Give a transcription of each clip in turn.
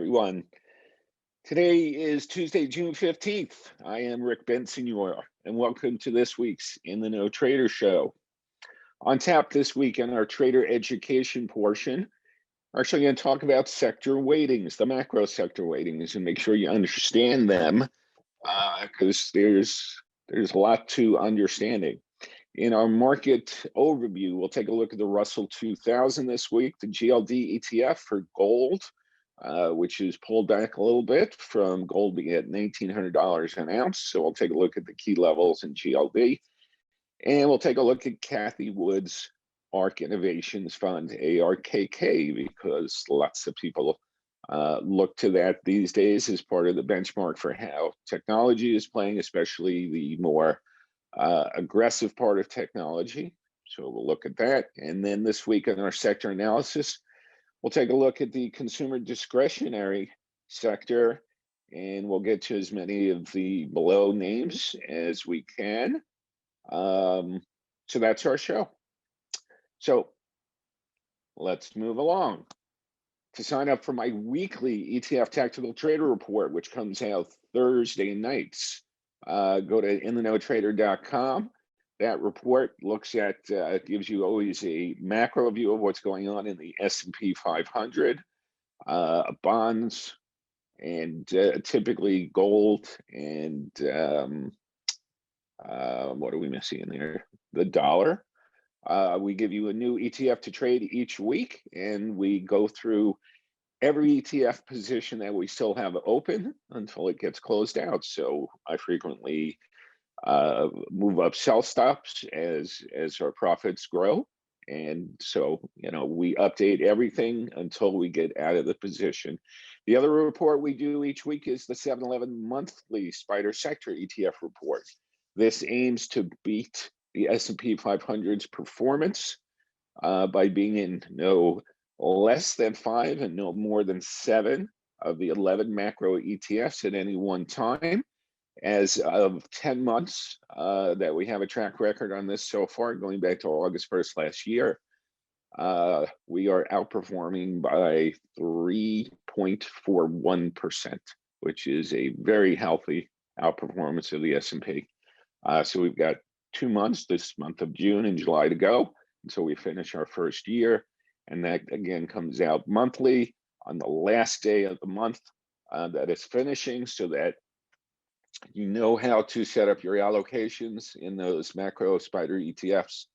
everyone. Today is Tuesday, June 15th. I am Rick Bensignor, and welcome to this week's In the Know Trader Show. On tap this week in our trader education portion, we're actually going to talk about sector weightings, the macro sector weightings, and make sure you understand them because there's a lot to understanding. In our market overview, we'll take a look at the Russell 2000 this week, the GLD ETF for gold, which is pulled back a little bit from gold being at $1,900 an ounce. So we'll take a look at the key levels in GLD. And we'll take a look at Kathy Wood's ARK Innovations Fund, ARKK, because lots of people look to that these days as part of the benchmark for how technology is playing, especially the more aggressive part of technology. So we'll look at that. And then this week in our sector analysis, we'll take a look at the consumer discretionary sector, and we'll get to as many of the below names as we can. So that's our show. So let's move along. To sign up for my weekly ETF Tactical Trader Report, which comes out Thursday nights, go to intheknowtrader.com. That report looks at, gives you always a macro view of what's going on in the S&P 500, bonds, and typically gold, and what are we missing in there? The dollar. We give you a new ETF to trade each week, and we go through every ETF position that we still have open until it gets closed out. So I frequently move up sell stops as our profits grow, and so we update everything until we get out of the position. The other report we do each week is the 7-11 monthly Spider Sector ETF report. This aims to beat the S&P 500's performance by being in no less than 5 and no more than 7 of the 11 macro ETFs at any one time. As of 10 months that we have a track record on this so far, going back to August 1st last year, we are outperforming by 3.41%, which is a very healthy outperformance of the S&P. So we've got 2 months, this month of June and July, to go until we finish our first year. And that again comes out monthly on the last day of the month that it's finishing, so that you know how to set up your allocations in those macro Spider ETFs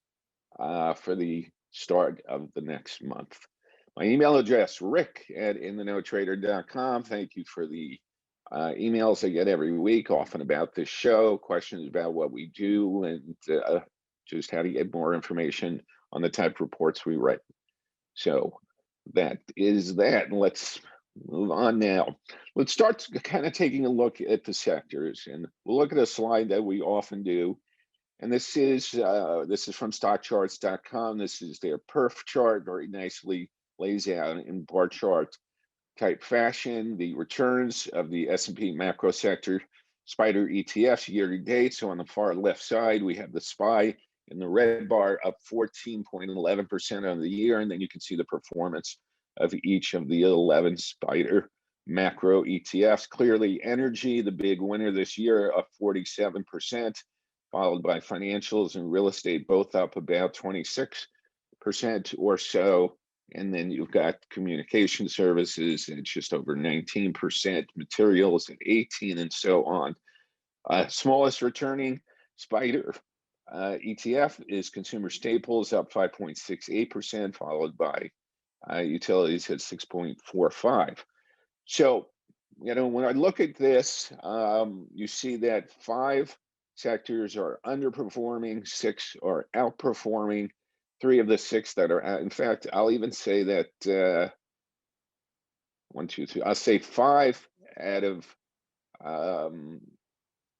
for the start of the next month. My email address, rick@intheknowtrader.com. Thank you for the emails I get every week, often about this show, questions about what we do, and just how to get more information on the type of reports we write. So that is that. And let's move on now. Let's start kind of taking a look at the sectors, and we'll look at a slide that we often do. And this is from StockCharts.com. This is their perf chart, very nicely lays out in bar chart type fashion the returns of the S&P macro sector Spider ETFs year to date. So on the far left side, we have the SPY in the red bar up 14.11% on the year, and then you can see the performance of each of the 11 Spider macro ETFs. Clearly, energy, the big winner this year, up 47%, followed by financials and real estate, both up about 26% or so. And then you've got communication services at just over 19%, materials at 18%, and so on. Smallest returning Spider ETF is consumer staples, up 5.68%, followed by utilities at 6.45. So, when I look at this, you see that 5 sectors are underperforming, 6 are outperforming. 3 of the 6 that are out. In fact, I'll even say that 1, 2, 3. I'll say 5 out of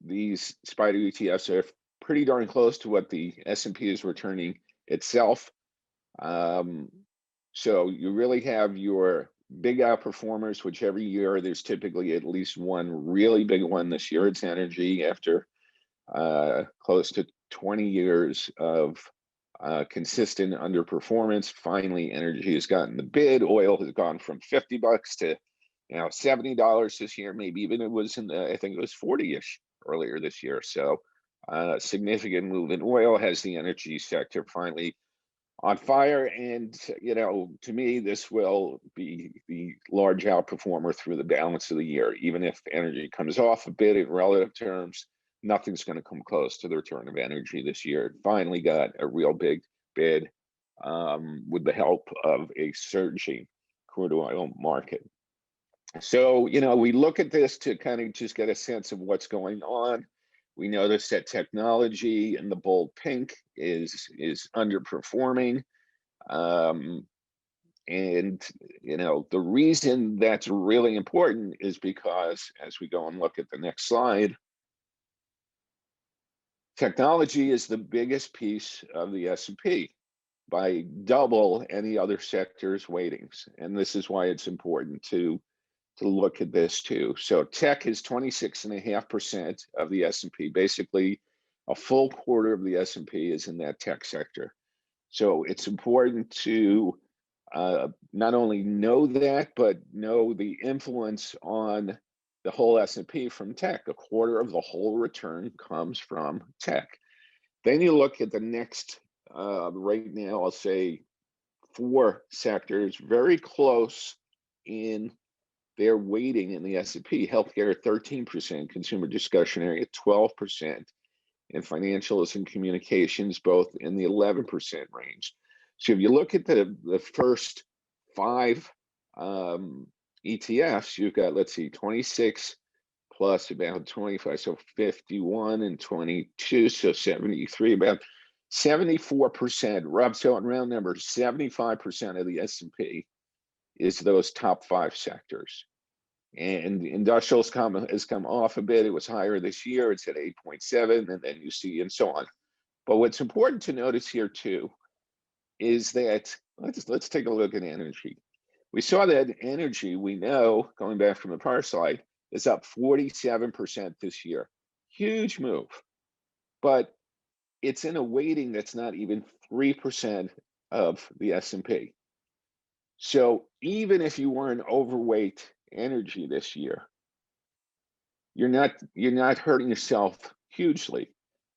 these Spider ETFs are pretty darn close to what the S&P is returning itself. So you really have your big outperformers, which every year there's typically at least one really big one. This year it's energy, after close to 20 years of consistent underperformance. Finally, energy has gotten the bid. Oil has gone from $50 to Now, $70 this year, maybe even it was I think it was 40-ish earlier this year. So significant move in oil has the energy sector finally on fire. And, to me, this will be the large outperformer through the balance of the year. Even if energy comes off a bit in relative terms, nothing's going to come close to the return of energy this year. It finally got a real big bid with the help of a surging crude oil market. So, we look at this to kind of just get a sense of what's going on. We notice that technology in the bold pink is underperforming. Um, and, the reason that's really important is because as we go and look at the next slide, technology is the biggest piece of the S&P by double any other sector's weightings. And this is why it's important to look at this too. So tech is 26.5% of the S&P. Basically, a full quarter of the S&P is in that tech sector. So it's important to not only know that, but know the influence on the whole S&P from tech. A quarter of the whole return comes from tech. Then you look at the next, right now, I'll say 4 sectors very close in their weighting in the S&P. Healthcare at 13%, consumer discretionary at 12%, and financials and communications both in the 11% range. So if you look at the first 5 ETFs, you've got, let's see, 26 plus about 25, so 51 and 22, so 73, about 74%, so in round numbers, 75% of the S&P is those top 5 sectors. And industrials has come off a bit. It was higher this year. It's at 8.7, and then you see, and so on. But what's important to notice here too is that let's take a look at energy. We saw that energy, we know, going back from the prior slide, is up 47% this year. Huge move. But it's in a weighting that's not even 3% of the S&P. So even if you weren't overweight energy this year, you're not hurting yourself hugely,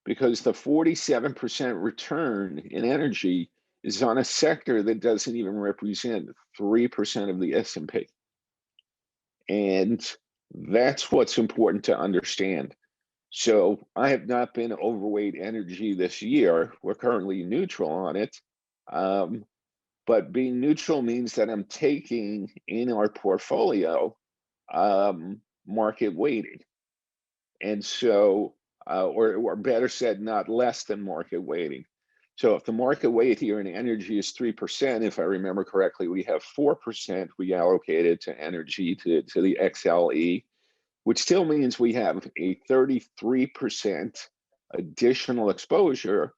because the 47% return in energy is on a sector that doesn't even represent 3% of the S&P. And that's what's important to understand. So I have not been overweight energy this year. We're currently neutral on it. But being neutral means that I'm taking in our portfolio market weighted. And so, or better said, not less than market weighting. So if the market weight here in energy is 3%, if I remember correctly, we have 4% we allocated to energy, to the XLE, which still means we have a 33% additional exposure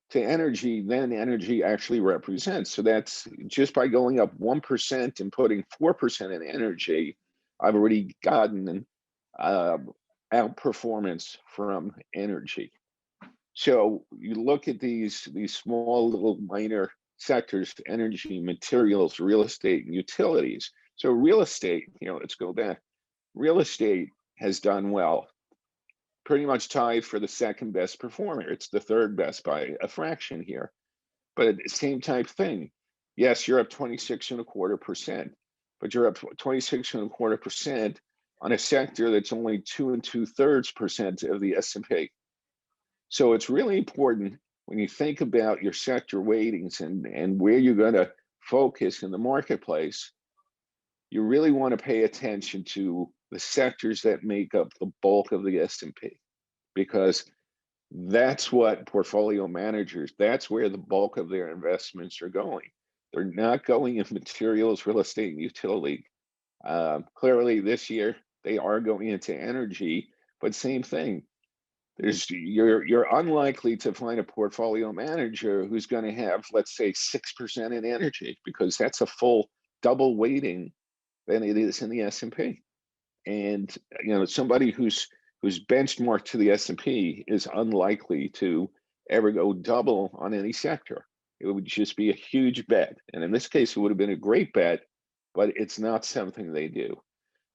to energy than energy actually represents. So that's just by going up 1% and putting 4% in energy, I've already gotten outperformance from energy. So you look at these small little minor sectors: energy, materials, real estate, and utilities. So real estate, let's go back. Real estate has done well, pretty much tied for the second best performer. It's the third best by a fraction here, but same type thing. Yes, you're up 26.25%, but you're up 26.25% on a sector that's only 2 2/3% of the S&P. So it's really important when you think about your sector weightings and where you're going to focus in the marketplace. You really want to pay attention to the sectors that make up the bulk of the S&P, because that's what portfolio managers, that's where the bulk of their investments are going. They're not going in materials, real estate, and utility. Clearly this year they are going into energy, but same thing. You're unlikely to find a portfolio manager who's going to have, let's say, 6% in energy, because that's a full double weighting than it is in the S&P. And somebody who's benchmarked to the S&P is unlikely to ever go double on any sector. It would just be a huge bet. And in this case, it would have been a great bet, but it's not something they do.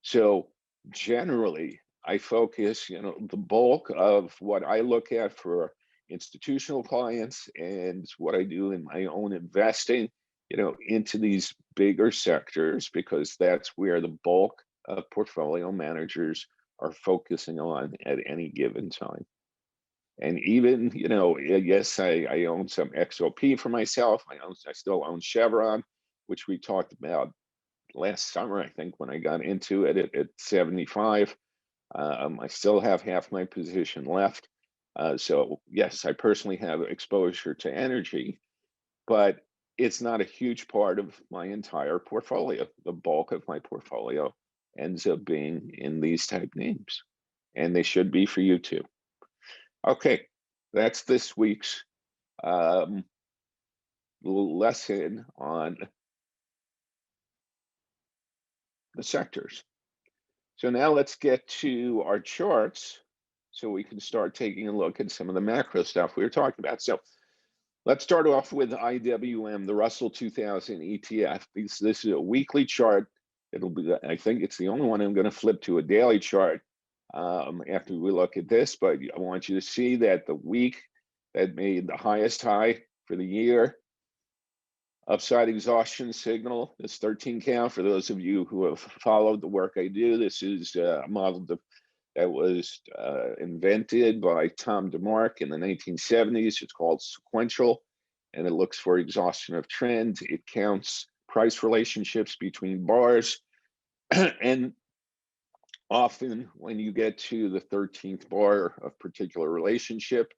So generally, I focus, the bulk of what I look at for institutional clients and what I do in my own investing, into these bigger sectors, because that's where the bulk of portfolio managers are focusing on at any given time. And even, yes, I own some XOP for myself. I still own Chevron, which we talked about last summer, I think, when I got into it at 75. I still have half my position left. So yes, I personally have exposure to energy, but it's not a huge part of my entire portfolio. The bulk of my portfolio ends up being in these type names, and they should be for you too. Okay, that's this week's lesson on the sectors. So now let's get to our charts so we can start taking a look at some of the macro stuff we were talking about. So let's start off with IWM, the Russell 2000 ETF. This is a weekly chart. It'll be, I think it's the only one I'm going to flip to a daily chart after we look at this, but I want you to see that the week that made the highest high for the year, upside exhaustion signal, this 13 count. For those of you who have followed the work I do, this is a model that was invented by Tom DeMark in the 1970s. It's called sequential, and it looks for exhaustion of trend. It counts price relationships between bars, and often when you get to the 13th bar of particular relationship,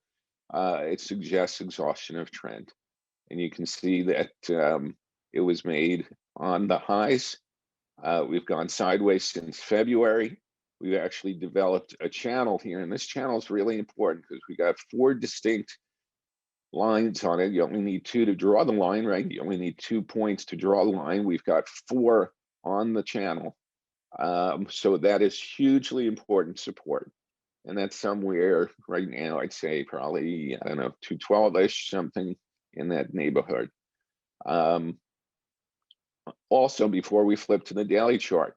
it suggests exhaustion of trend. And you can see that it was made on the highs. We've gone sideways since February. We've actually developed a channel here, and this channel is really important because we got 4 distinct lines on it. You only need 2 to draw the line, right? You only need 2 points to draw the line. We've got 4 on the channel. So that is hugely important support. And that's somewhere right now, I'd say probably, I don't know, 212-ish, something in that neighborhood. Also, before we flip to the daily chart,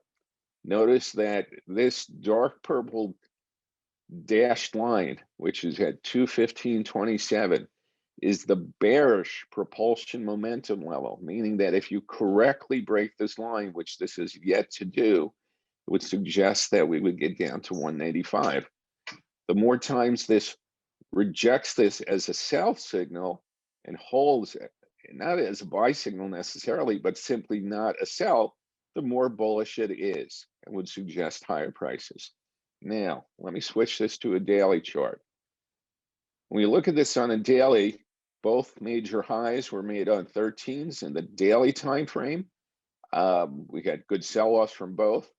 notice that this dark purple dashed line, which is at 215.27, is the bearish propulsion momentum level, meaning that if you correctly break this line, which this is yet to do, it would suggest that we would get down to 185. The more times this rejects this as a sell signal and holds it, not as a buy signal necessarily, but simply not a sell, the more bullish it is and would suggest higher prices. Now, let me switch this to a daily chart. When we look at this on a daily, both major highs were made on 13s in the daily time frame. We got good sell-offs from both.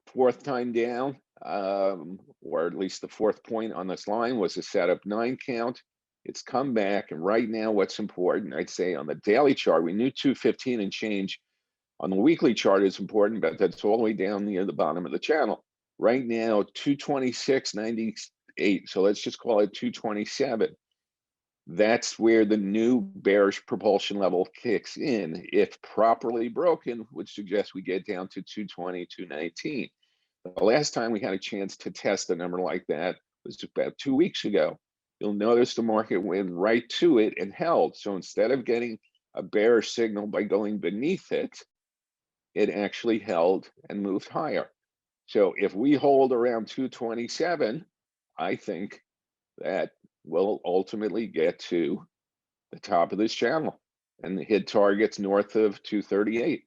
Fourth time down, or at least the 4th point on this line, was a setup 9 count. It's come back, and right now what's important, I'd say on the daily chart, we knew 215 and change. On the weekly chart is important, but that's all the way down near the bottom of the channel. Right now, 226.98, so let's just call it 227. That's where the new bearish propulsion level kicks in. If properly broken, would suggest we get down to 220, 219. The last time we had a chance to test a number like that was about 2 weeks ago. You'll notice the market went right to it and held. So instead of getting a bearish signal by going beneath it, it actually held and moved higher. So if we hold around 227, I think that we'll ultimately get to the top of this channel and hit targets north of 238.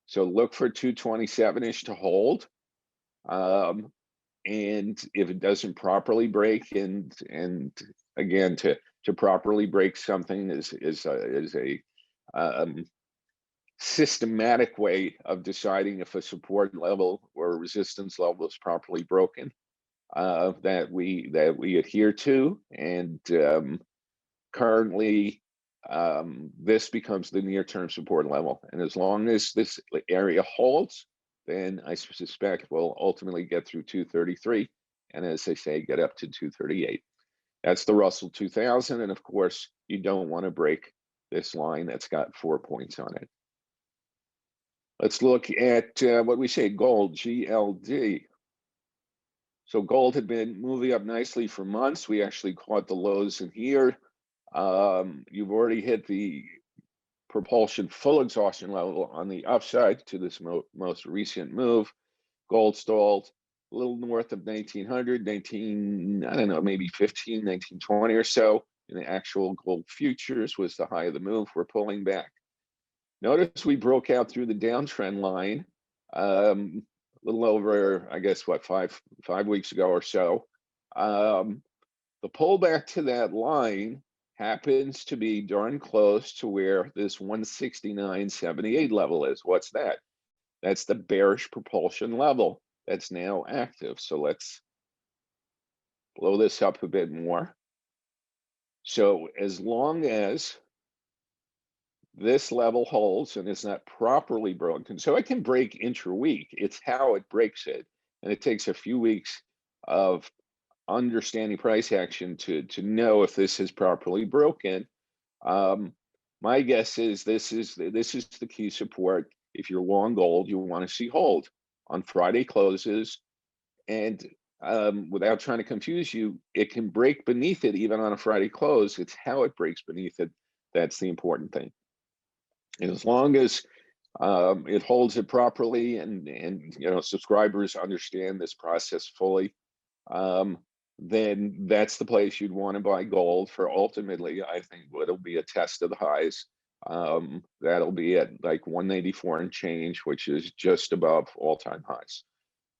So look for 227-ish to hold. And if it doesn't properly break, and again, to properly break something is a systematic way of deciding if a support level or a resistance level is properly broken, that we adhere to. And currently, this becomes the near-term support level. And as long as this area holds, then I suspect we'll ultimately get through 233. And as I say, get up to 238. That's the Russell 2000. And of course, you don't want to break this line that's got 4 points on it. Let's look at what we say, gold, GLD. So gold had been moving up nicely for months. We actually caught the lows in here. You've already hit the propulsion full exhaustion level on the upside to this most recent move. Gold stalled a little north of 1900, 19, I don't know, maybe 15, 1920 or so. And the actual gold futures was the high of the move. We're pulling back. Notice we broke out through the downtrend line a little over, I guess, what, five weeks ago or so. The pullback to that line happens to be darn close to where this 169.78 level is. What's that? That's the bearish propulsion level that's now active. So let's blow this up a bit more. So as long as this level holds and is not properly broken, so it can break intra-week, it's how it breaks it. And it takes a few weeks of understanding price action to know if this is properly broken. My guess is this is the key support. If you're long gold, you want to see hold on Friday closes, and without trying to confuse you, it can break beneath it even on a Friday close. It's how it breaks beneath it that's the important thing. And as long as it holds it properly, and subscribers understand this process fully, then that's the place you'd want to buy gold for. Ultimately, I think it'll be a test of the highs. That'll be at like 194 and change, which is just above all-time highs.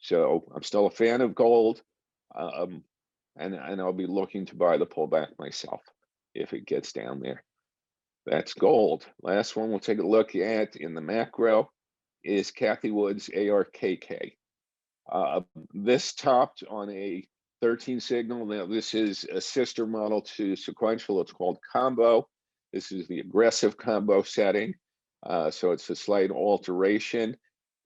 So I'm still a fan of gold, and I'll be looking to buy the pullback myself if it gets down there. That's gold. Last one we'll take a look at in the macro is Cathie Wood's ARKK. This topped on a 13 signal. Now this is a sister model to sequential. It's called combo. This is the aggressive combo setting. So it's a slight alteration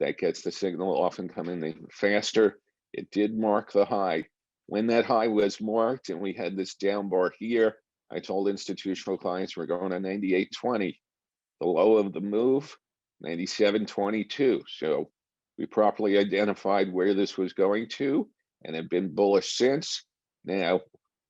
that gets the signal often coming in faster. It did mark the high. When that high was marked and we had this down bar here, I told institutional clients we're going on 98.20. The low of the move, 97.22. So we properly identified where this was going to and have been bullish since. Now,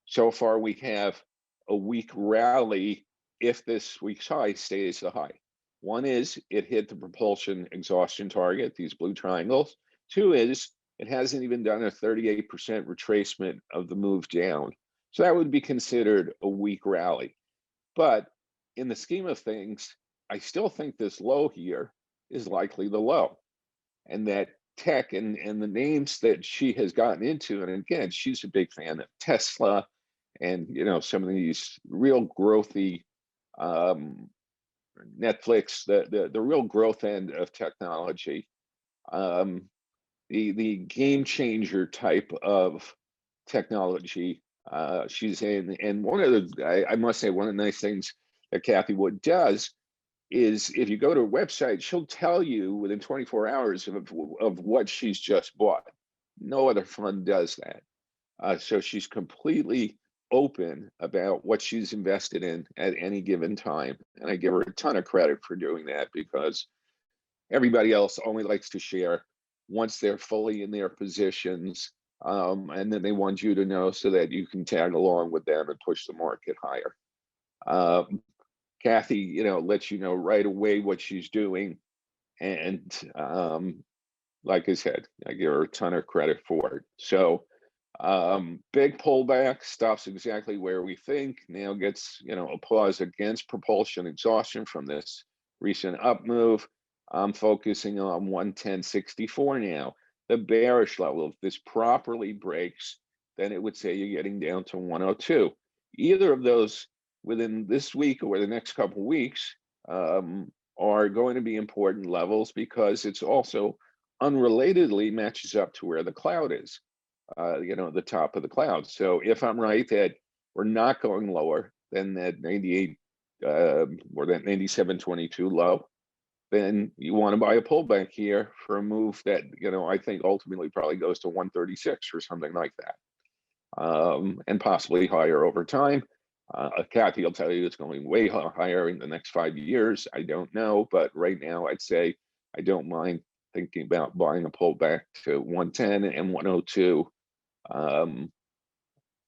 so far we have a weak rally if this week's high stays the high. One is it hit the propulsion exhaustion target, these blue triangles. Two is it hasn't even done a 38% retracement of the move down. So that would be considered a weak rally. But in the scheme of things, I still think this low here is likely the low. And that tech and the names that she has gotten into, and again, she's a big fan of Tesla and some of these real growthy Netflix, the real growth end of technology, the game changer type of technology she's in. And one of the, I must say, one of the nice things that Cathie Wood does is if you go to her website, she'll tell you within 24 hours of what she's just bought. No other fund does that. So she's completely open about what she's invested in at any given time. And I give her a ton of credit for doing that, because everybody else only likes to share once they're fully in their positions. And then they want you to know so that you can tag along with them and push the market higher. Cathie, lets you know right away what she's doing. And like I said, I give her a ton of credit for it. So big pullback, stops exactly where we think. Now gets, a pause against propulsion exhaustion from this recent up move. I'm focusing on 110.64 now. The bearish level, if this properly breaks, then it would say you're getting down to 102. Either of those within this week or the next couple of weeks are going to be important levels, because it's also unrelatedly matches up to where the cloud is, the top of the cloud. So if I'm right that we're not going lower than that 98 or that 97.22 low, then you want to buy a pullback here for a move that, I think ultimately probably goes to 136 or something like that, and possibly higher over time. Cathie will tell you it's going way higher in the next 5 years. I don't know, but right now I'd say I don't mind thinking about buying a pullback to 110 and 102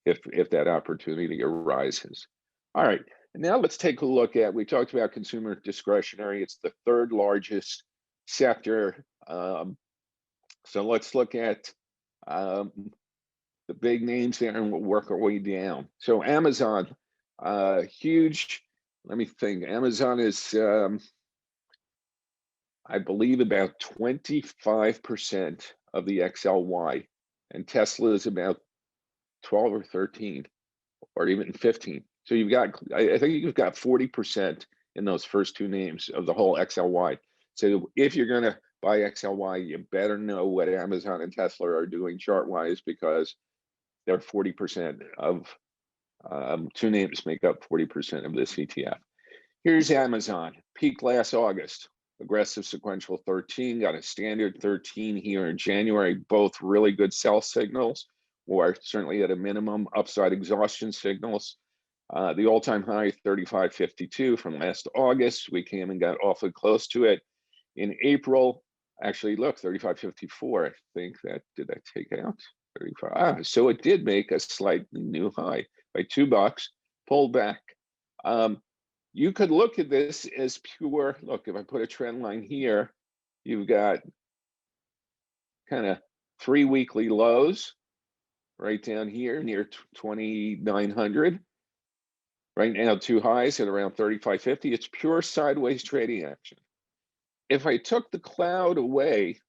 if that opportunity arises. All right, and now let's take a look at, we talked about consumer discretionary. It's the third largest sector. So let's look at the big names there and we'll work our way down. So Amazon, huge, let me think. Amazon is, I believe, about 25% of the XLY, and Tesla is about 12 or 13 or even 15. So you've got, I think you've got 40% in those first two names of the whole XLY. So if you're going to buy XLY, you better know what Amazon and Tesla are doing chart-wise, because they're 40% of, two names make up 40% of this ETF. Here's Amazon, peak last August, aggressive sequential 13, got a standard 13 here in January, both really good sell signals, or certainly at a minimum upside exhaustion signals. The all-time high 35.52 from last August, we came and got awfully close to it in April. Actually, look, 35.54. I think that, did I take out 35? So it did make a slightly new high by $2, pulled back. You could look at this as pure, look, if I put a trend line here, you've got kind of 3 weekly lows right down here near 2,900. Right now, 2 highs at around 35.50. It's pure sideways trading action. If I took the cloud away,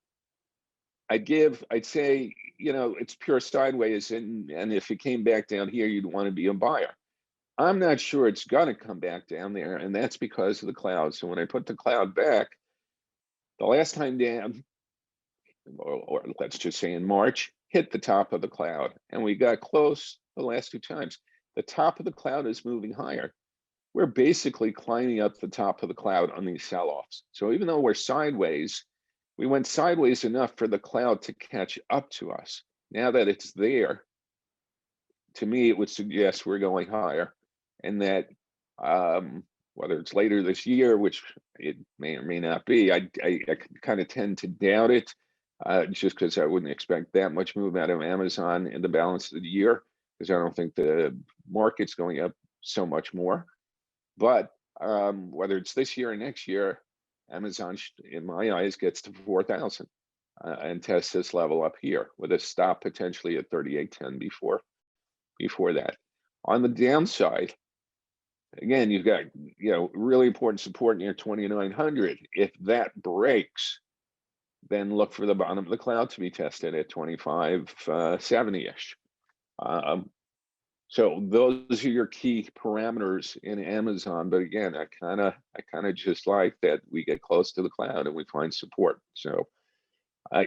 I'd say, you know, it's pure sideways, and if it came back down here, you'd want to be a buyer. I'm not sure it's going to come back down there, and that's because of the cloud. So when I put the cloud back, the last time down, or let's just say in March, hit the top of the cloud, and we got close the last 2 times. The top of the cloud is moving higher. We're basically climbing up the top of the cloud on these sell-offs. So even though we're sideways, we went sideways enough for the cloud to catch up to us. Now that it's there, to me, it would suggest we're going higher, and that whether it's later this year, which it may or may not be, I kind of tend to doubt it, just because I wouldn't expect that much move out of Amazon in the balance of the year, because I don't think the market's going up so much more. But whether it's this year or next year, Amazon, in my eyes, gets to 4,000 and tests this level up here with a stop potentially at 38.10 before that. On the downside, again, you've got, you know, really important support near 2,900. If that breaks, then look for the bottom of the cloud to be tested at 25.70-ish. So those are your key parameters in Amazon. But again, I kind of just like that we get close to the cloud and we find support. So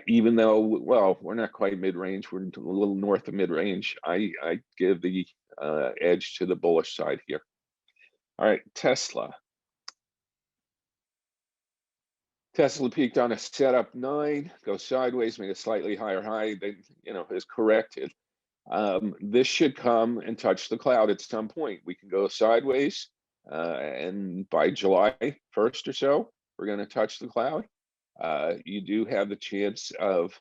even though, well, we're not quite mid-range, we're a little north of mid-range, I give the edge to the bullish side here. All right, Tesla. Tesla peaked on a setup 9, go sideways, make a slightly higher high, then, you know, is corrected. This should come and touch the cloud at some point. We can go sideways, and by July 1st or so, we're going to touch the cloud. You do have the chance of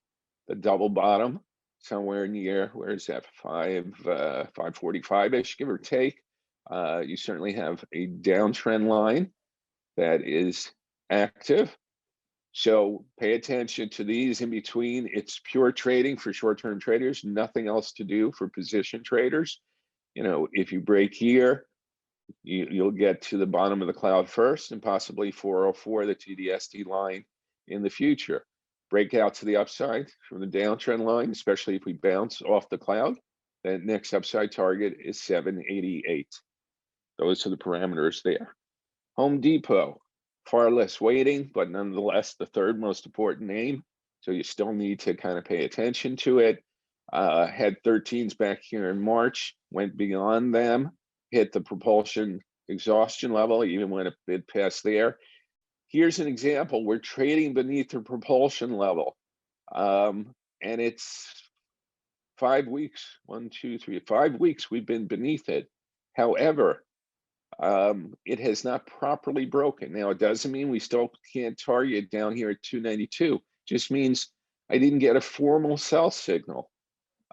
the double bottom somewhere near, where is that, 545-ish, give or take. You certainly have a downtrend line that is active. So pay attention to these in between. It's pure trading for short-term traders, nothing else to do for position traders. You know, if you break here, you'll get to the bottom of the cloud first, and possibly 404, the TDSD line, in the future. Break out to the upside from the downtrend line, especially if we bounce off the cloud. That next upside target is 788. Those are the parameters there. Home Depot, far less weighting, but nonetheless the third most important name. So you still need to kind of pay attention to it. Had 13s back here in March, went beyond them, hit the propulsion exhaustion level, even went a bit past there. Here's an example. We're trading beneath the propulsion level, and it's 5 weeks, 1, 2, 3, 5 weeks we've been beneath it. However, It has not properly broken. Now, it doesn't mean we still can't target down here at 292. Just means I didn't get a formal sell signal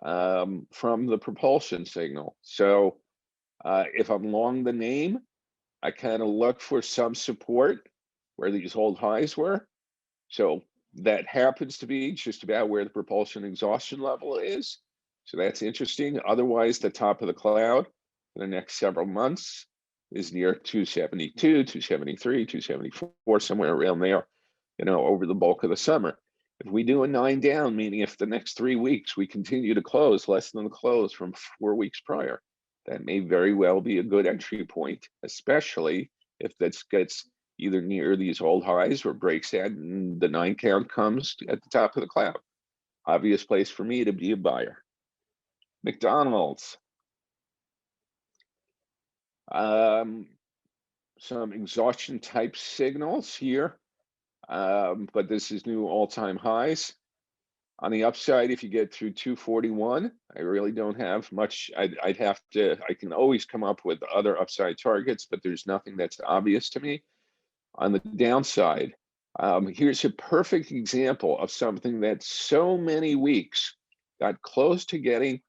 from the propulsion signal. So if I'm long the name, I kind of look for some support where these old highs were. So that happens to be just about where the propulsion exhaustion level is. So that's interesting. Otherwise, the top of the cloud for the next several months is near 272, 273, 274, somewhere around there, over the bulk of the summer. If we do a 9 down, meaning if the next 3 weeks we continue to close less than the close from 4 weeks prior, that may very well be a good entry point, especially if that gets either near these old highs or breaks that and the 9 count comes at the top of the cloud. Obvious place for me to be a buyer. McDonald's. Some exhaustion type signals here, but this is new all-time highs. On the upside, if you get through 241, I really don't have much. I can always come up with other upside targets, but there's nothing that's obvious to me. On the downside, here's a perfect example of something that so many weeks got close to getting,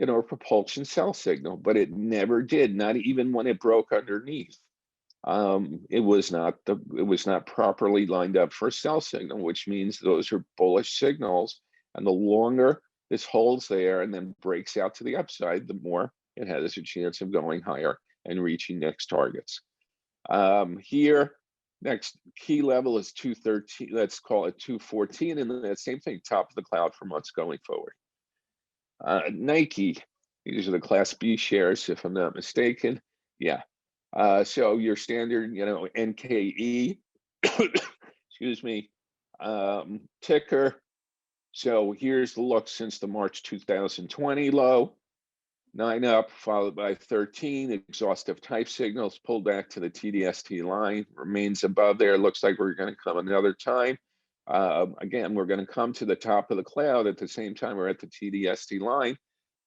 a propulsion sell signal, but it never did, not even when it broke underneath. It was not properly lined up for a sell signal, which means those are bullish signals. And the longer this holds there and then breaks out to the upside, the more it has a chance of going higher and reaching next targets. Here, next key level is 213. Let's call it 214, and then that same thing, top of the cloud for months going forward. Nike, these are the Class B shares, if I'm not mistaken. Yeah. So your standard, NKE, excuse me, ticker. So here's the look since the March 2020 low. 9 up, followed by 13. Exhaustive type signals pulled back to the TDST line, remains above there. Looks like we're going to come another time. Again, we're going to come to the top of the cloud at the same time we're at the TDST line.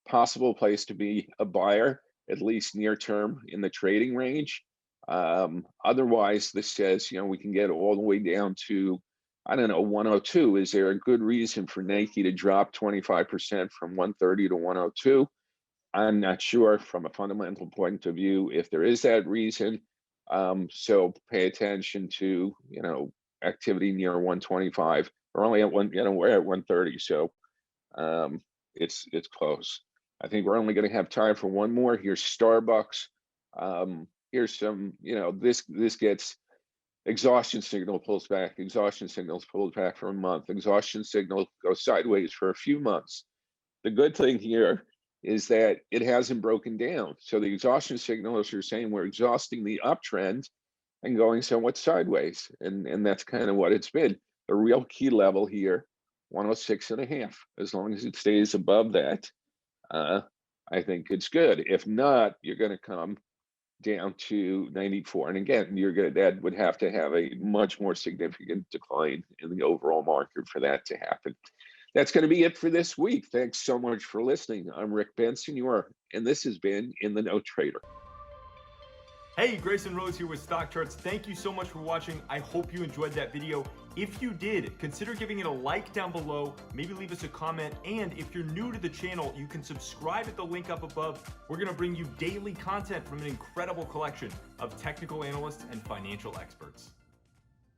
Possible place to be a buyer, at least near term in the trading range. Otherwise, this says, we can get all the way down to, 102. Is there a good reason for Nike to drop 25% from 130 to 102? I'm not sure from a fundamental point of view if there is that reason. So pay attention to, activity near 125. We're only at we're at 130. So it's close. I think we're only going to have time for one more. Here's Starbucks. Here's some, this gets exhaustion signal pulls back, exhaustion signals pulled back for a month, exhaustion signal goes sideways for a few months. The good thing here is that it hasn't broken down. So the exhaustion signals are saying we're exhausting the uptrend and going somewhat sideways. And that's kind of what it's been. The real key level here, 106.5. As long as it stays above that, I think it's good. If not, you're going to come down to 94. And again, that would have to have a much more significant decline in the overall market for that to happen. That's going to be it for this week. Thanks so much for listening. I'm Rick Bensignor, and this has been In the Know Trader. Hey, Grayson Rose here with StockCharts. Thank you so much for watching. I hope you enjoyed that video. If you did, consider giving it a like down below, maybe leave us a comment, and if you're new to the channel, you can subscribe at the link up above. We're gonna bring you daily content from an incredible collection of technical analysts and financial experts.